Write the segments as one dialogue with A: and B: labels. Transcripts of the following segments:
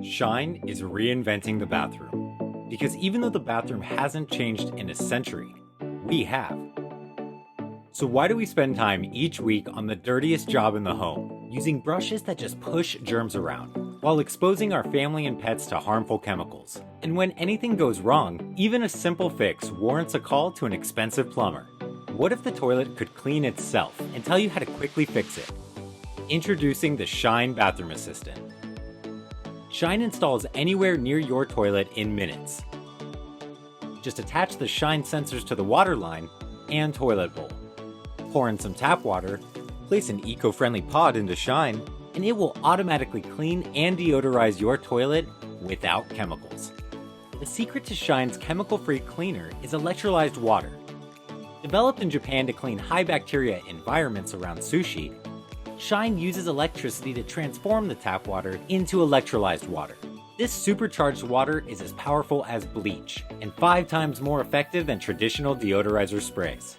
A: Shine is reinventing the bathroom. Because even though the bathroom hasn't changed in a century, we have. So why do we spend time each week on the dirtiest job in the home, using brushes that just push germs around, while exposing our family and pets to harmful chemicals? And when anything goes wrong, even a simple fix warrants a call to an expensive plumber. What if the toilet could clean itself and tell you how to quickly fix it? Introducing the Shine Bathroom Assistant. Shine installs anywhere near your toilet in minutes. Just attach the Shine sensors to the water line and toilet bowl. Pour in some tap water, place an eco-friendly pod into Shine, and it will automatically clean and deodorize your toilet without chemicals. The secret to Shine's chemical-free cleaner is electrolyzed water. Developed in Japan to clean high bacteria environments around sushi, Shine uses electricity to transform the tap water into electrolyzed water. This supercharged water is as powerful as bleach and 5 times more effective than traditional deodorizer sprays.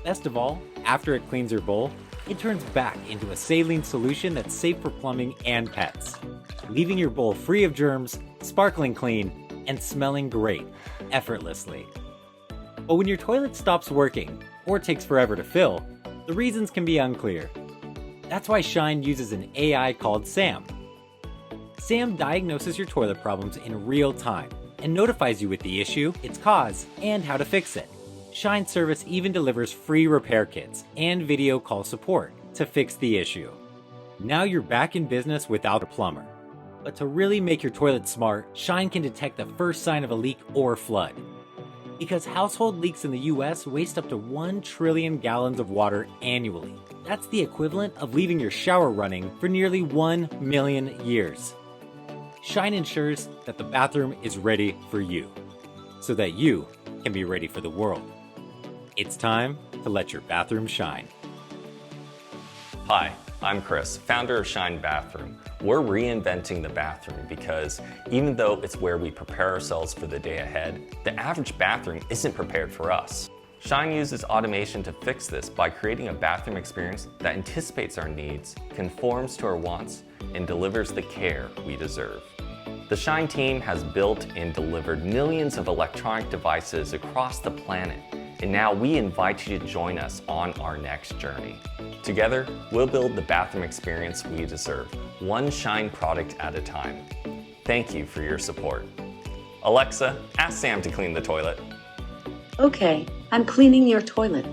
A: Best of all, after it cleans your bowl, it turns back into a saline solution that's safe for plumbing and pets, leaving your bowl free of germs, sparkling clean, and smelling great, effortlessly. But when your toilet stops working, or takes forever to fill, the reasons can be unclear. That's why Shine uses an AI called SAM. SAM diagnoses your toilet problems in real time and notifies you with the issue, its cause, and how to fix it. Shine service even delivers free repair kits and video call support to fix the issue. Now you're back in business without a plumber. But to really make your toilet smart, Shine can detect the first sign of a leak or flood. Because household leaks in the US waste up to 1 trillion gallons of water annually. That's the equivalent of leaving your shower running for nearly 1 million years. Shine ensures that the bathroom is ready for you, so that you can be ready for the world. It's time to let your bathroom shine.
B: Hi, I'm Chris, founder of Shine Bathroom. We're reinventing the bathroom because even though it's where we prepare ourselves for the day ahead, the average bathroom isn't prepared for us. Shine uses automation to fix this by creating a bathroom experience that anticipates our needs, conforms to our wants, and delivers the care we deserve. The Shine team has built and delivered millions of electronic devices across the planet, and now we invite you to join us on our next journey. Together, we'll build the bathroom experience we deserve, one Shine product at a time. Thank you for your support. Alexa, ask Sam to clean the toilet.
C: Okay, I'm cleaning your toilet.